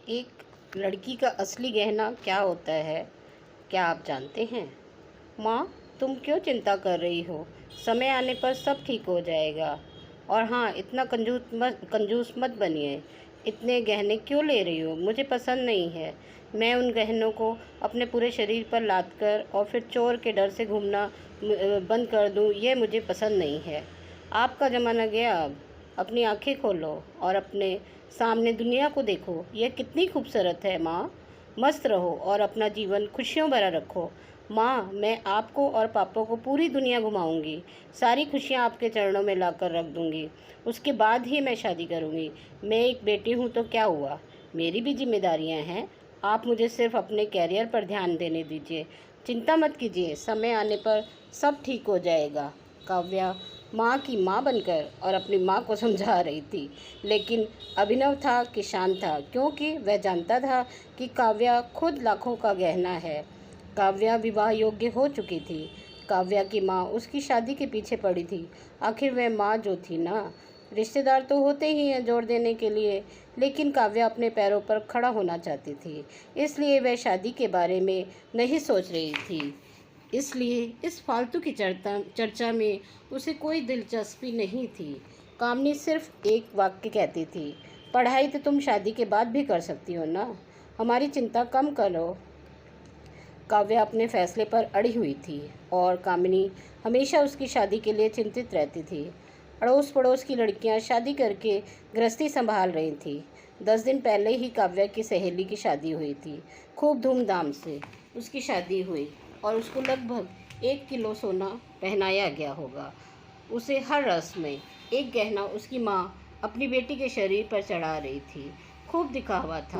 एक लड़की का असली गहना क्या होता है, क्या आप जानते हैं? माँ, तुम क्यों चिंता कर रही हो? समय आने पर सब ठीक हो जाएगा। और हाँ, इतना कंजूस मत बनिए। इतने गहने क्यों ले रही हो? मुझे पसंद नहीं है। मैं उन गहनों को अपने पूरे शरीर पर लाद कर और फिर चोर के डर से घूमना बंद कर दूँ, ये मुझे पसंद नहीं है। आपका ज़माना गया अब। अपनी आंखें खोलो और अपने सामने दुनिया को देखो। यह कितनी खूबसूरत है माँ। मस्त रहो और अपना जीवन खुशियों भरा रखो। माँ, मैं आपको और पापा को पूरी दुनिया घुमाऊंगी। सारी खुशियाँ आपके चरणों में लाकर रख दूंगी। उसके बाद ही मैं शादी करूंगी। मैं एक बेटी हूँ तो क्या हुआ, मेरी भी जिम्मेदारियाँ हैं। आप मुझे सिर्फ अपने कैरियर पर ध्यान देने दीजिए। चिंता मत कीजिए, समय आने पर सब ठीक हो जाएगा। काव्या माँ की माँ बनकर और अपनी माँ को समझा रही थी, लेकिन अभिनव था कि शांत था, क्योंकि वह जानता था कि काव्या खुद लाखों का गहना है। काव्या विवाह योग्य हो चुकी थी। काव्या की माँ उसकी शादी के पीछे पड़ी थी। आखिर वह माँ जो थी ना, रिश्तेदार तो होते ही हैं जोड़ देने के लिए, लेकिन काव्या अपने पैरों पर खड़ा होना चाहती थी। इसलिए वह शादी के बारे में नहीं सोच रही थी। इसलिए इस फालतू की चर्चा में उसे कोई दिलचस्पी नहीं थी। कामनी सिर्फ एक वाक्य कहती थी, पढ़ाई तो तुम शादी के बाद भी कर सकती हो ना, हमारी चिंता कम करो। काव्या अपने फैसले पर अड़ी हुई थी और कामिनी हमेशा उसकी शादी के लिए चिंतित रहती थी। अड़ोस पड़ोस की लड़कियां शादी करके गृहस्थी संभाल रही थीं। 10 दिन पहले ही काव्या की सहेली की शादी हुई थी। खूब धूमधाम से उसकी शादी हुई और उसको लगभग 1 किलो सोना पहनाया गया होगा। उसे हर रस्म में एक गहना उसकी माँ अपनी बेटी के शरीर पर चढ़ा रही थी। खूब दिखावा था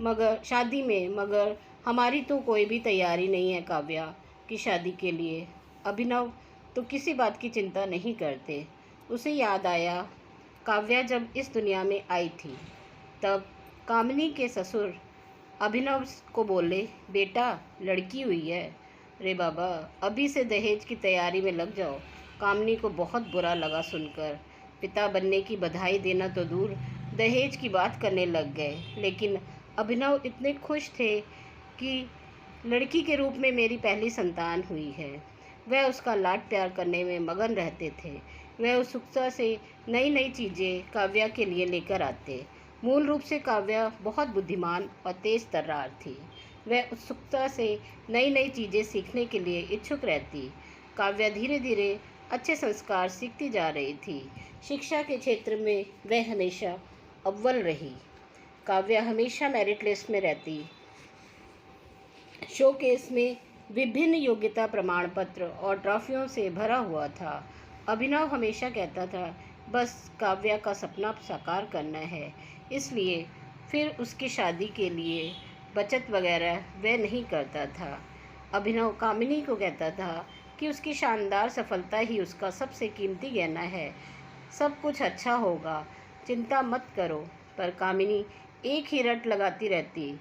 मगर हमारी तो कोई भी तैयारी नहीं है काव्या की शादी के लिए। अभिनव तो किसी बात की चिंता नहीं करते। उसे याद आया, काव्या जब इस दुनिया में आई थी तब कामिनी के ससुर अभिनव को बोले, बेटा लड़की हुई है। रे बाबा, अभी से दहेज की तैयारी में लग जाओ। कामिनी को बहुत बुरा लगा सुनकर। पिता बनने की बधाई देना तो दूर, दहेज की बात करने लग गए। लेकिन अभिनव इतने खुश थे कि लड़की के रूप में मेरी पहली संतान हुई है। वह उसका लाड प्यार करने में मगन रहते थे। वह उत्सुकता से नई नई चीज़ें काव्या के लिए लेकर आते। मूल रूप से काव्या बहुत बुद्धिमान और तेज तर्रार थी। वह उत्सुकता से नई नई चीज़ें सीखने के लिए इच्छुक रहती। काव्या धीरे धीरे अच्छे संस्कार सीखती जा रही थी। शिक्षा के क्षेत्र में वह हमेशा अव्वल रही। काव्या हमेशा मेरिट लिस्ट में रहती। शोकेस में विभिन्न योग्यता प्रमाण पत्र और ट्रॉफियों से भरा हुआ था। अभिनव हमेशा कहता था, बस काव्या का सपना साकार करना है। इसलिए फिर उसकी शादी के लिए बचत वगैरह वह नहीं करता था। अभिनव कामिनी को कहता था कि उसकी शानदार सफलता ही उसका सबसे कीमती गहना है। सब कुछ अच्छा होगा, चिंता मत करो। पर कामिनी एक ही रट लगाती रहती,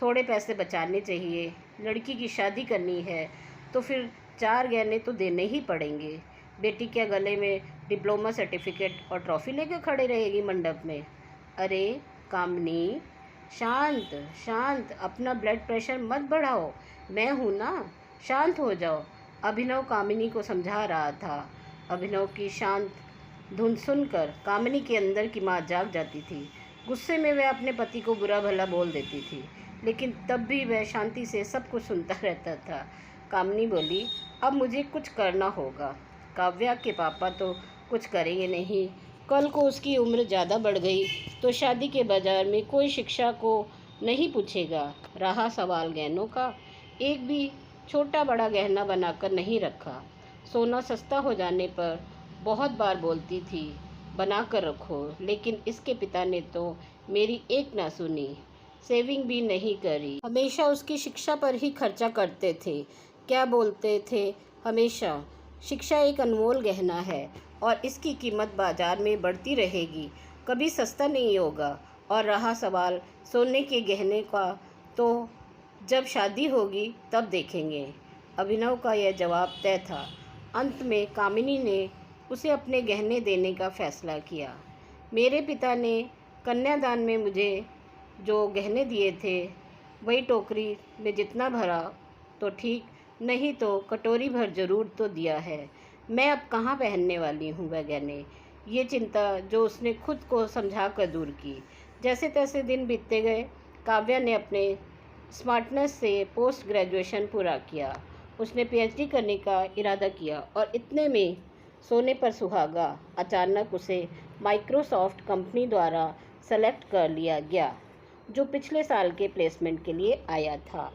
थोड़े पैसे बचाने चाहिए, लड़की की शादी करनी है तो फिर 4 गहने तो देने ही पड़ेंगे। बेटी क्या गले में डिप्लोमा सर्टिफिकेट और ट्रॉफी लेकर खड़े रहेगी मंडप में? अरे कामनी, शांत शांत, अपना ब्लड प्रेशर मत बढ़ाओ, मैं हूँ ना, शांत हो जाओ। अभिनव कामिनी को समझा रहा था। अभिनव की शांत धुन सुनकर कामिनी के अंदर की माँ जाग जाती थी। गुस्से में वह अपने पति को बुरा भला बोल देती थी, लेकिन तब भी वह शांति से सब कुछ सुनता रहता था। कामिनी बोली, अब मुझे कुछ करना होगा। काव्या के पापा तो कुछ करेंगे नहीं। कल को उसकी उम्र ज़्यादा बढ़ गई तो शादी के बाज़ार में कोई शिक्षा को नहीं पूछेगा। रहा सवाल गहनों का, एक भी छोटा बड़ा गहना बनाकर नहीं रखा। सोना सस्ता हो जाने पर बहुत बार बोलती थी, बना कर रखो, लेकिन इसके पिता ने तो मेरी एक ना सुनी। सेविंग भी नहीं करी, हमेशा उसकी शिक्षा पर ही खर्चा करते थे। क्या बोलते थे हमेशा, शिक्षा एक अनमोल गहना है और इसकी कीमत बाजार में बढ़ती रहेगी, कभी सस्ता नहीं होगा। और रहा सवाल सोने के गहने का, तो जब शादी होगी तब देखेंगे। अभिनव का यह जवाब तय था। अंत में कामिनी ने उसे अपने गहने देने का फैसला किया। मेरे पिता ने कन्यादान में मुझे जो गहने दिए थे वही टोकरी में जितना भरा तो ठीक, नहीं तो कटोरी भर ज़रूर तो दिया है। मैं अब कहाँ पहनने वाली हूँ वह गहने। ये चिंता जो उसने खुद को समझा कर दूर की। जैसे तैसे दिन बीतते गए। काव्या ने अपने स्मार्टनेस से पोस्ट ग्रेजुएशन पूरा किया। उसने पीएचडी करने का इरादा किया और इतने में सोने पर सुहागा, अचानक उसे माइक्रोसॉफ्ट कंपनी द्वारा सेलेक्ट कर लिया गया, जो पिछले साल के प्लेसमेंट के लिए आया था।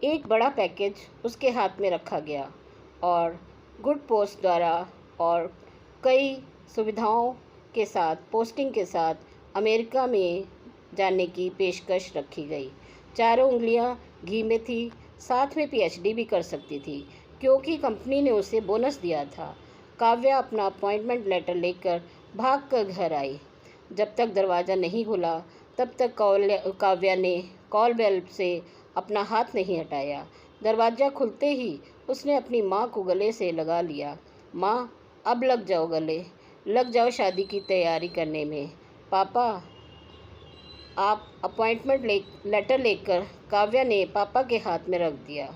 एक बड़ा पैकेज उसके हाथ में रखा गया और गुड पोस्ट द्वारा और कई सुविधाओं के साथ पोस्टिंग के साथ अमेरिका में जाने की पेशकश रखी गई। चारों उंगलियां घी में थी, साथ में पीएचडी भी कर सकती थी क्योंकि कंपनी ने उसे बोनस दिया था। काव्या अपना अपॉइंटमेंट लेटर लेकर भाग कर घर आई। जब तक दरवाज़ा नहीं खुला तब तक काव्या ने कॉल बेल से अपना हाथ नहीं हटाया। दरवाज़ा खुलते ही उसने अपनी माँ को गले से लगा लिया। माँ, अब लग जाओ गले, लग जाओ शादी की तैयारी करने में। पापा, आप अपॉइंटमेंट लेटर लेकर काव्या ने पापा के हाथ में रख दिया।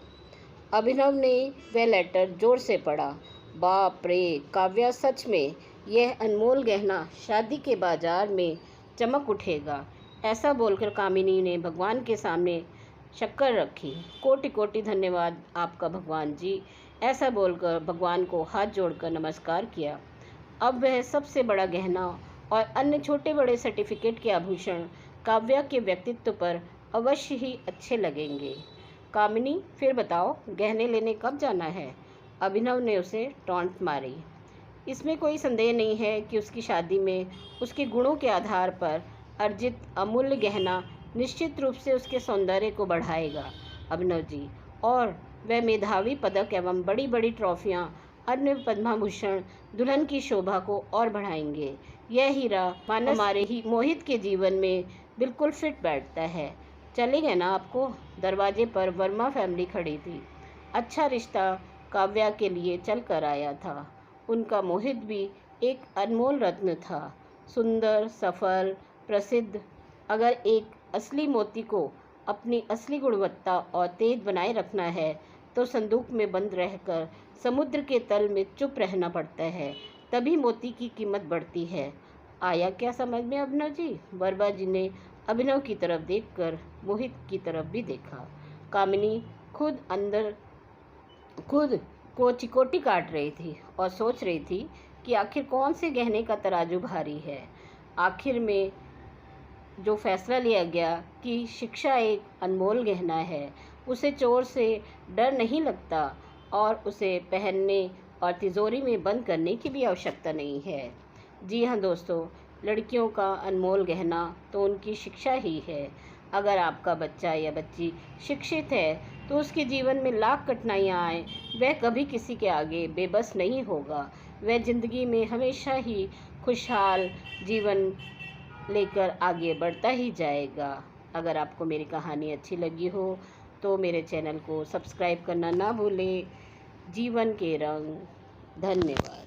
अभिनव ने वह लेटर जोर से पढ़ा। बाप रे काव्या, सच में यह अनमोल गहना शादी के बाजार में चमक उठेगा, ऐसा बोलकर कामिनी ने भगवान के सामने शक्कर रखी। कोटि कोटि धन्यवाद आपका भगवान जी, ऐसा बोलकर भगवान को हाथ जोड़कर नमस्कार किया। अब वह सबसे बड़ा गहना और अन्य छोटे बड़े सर्टिफिकेट के आभूषण काव्या के व्यक्तित्व पर अवश्य ही अच्छे लगेंगे। कामिनी, फिर बताओ गहने लेने कब जाना है? अभिनव ने उसे टॉन्ट मारी। इसमें कोई संदेह नहीं है कि उसकी शादी में उसके गुणों के आधार पर अर्जित अमूल्य गहना निश्चित रूप से उसके सौंदर्य को बढ़ाएगा अभिनव जी, और वह मेधावी पदक एवं बड़ी बड़ी ट्रॉफियाँ, अन्य पद्मभूषण दुल्हन की शोभा को और बढ़ाएंगे। यह हीरा मानस हमारे ही मोहित के जीवन में बिल्कुल फिट बैठता है। चलेंगे ना आपको? दरवाजे पर वर्मा फैमिली खड़ी थी। अच्छा रिश्ता काव्या के लिए चल कर आया था। उनका मोहित भी एक अनमोल रत्न था, सुंदर, सफल, प्रसिद्ध। अगर एक असली मोती को अपनी असली गुणवत्ता और तेज बनाए रखना है तो संदूक में बंद रहकर समुद्र के तल में चुप रहना पड़ता है, तभी मोती की कीमत बढ़ती है। आया क्या समझ में अभिनव जी? वर्मा जी ने अभिनव की तरफ देखकर मोहित की तरफ भी देखा। कामिनी खुद को चिकोटी काट रही थी और सोच रही थी कि आखिर कौन से गहने का तराजू भारी है। आखिर में जो फैसला लिया गया कि शिक्षा एक अनमोल गहना है, उसे चोर से डर नहीं लगता और उसे पहनने और तिजोरी में बंद करने की भी आवश्यकता नहीं है। जी हाँ दोस्तों, लड़कियों का अनमोल गहना तो उनकी शिक्षा ही है। अगर आपका बच्चा या बच्ची शिक्षित है तो उसके जीवन में लाख कठिनाइयाँ आए, वह कभी किसी के आगे बेबस नहीं होगा। वह ज़िंदगी में हमेशा ही खुशहाल जीवन लेकर आगे बढ़ता ही जाएगा। अगर आपको मेरी कहानी अच्छी लगी हो तो मेरे चैनल को सब्सक्राइब करना ना भूलें। जीवन के रंग। धन्यवाद।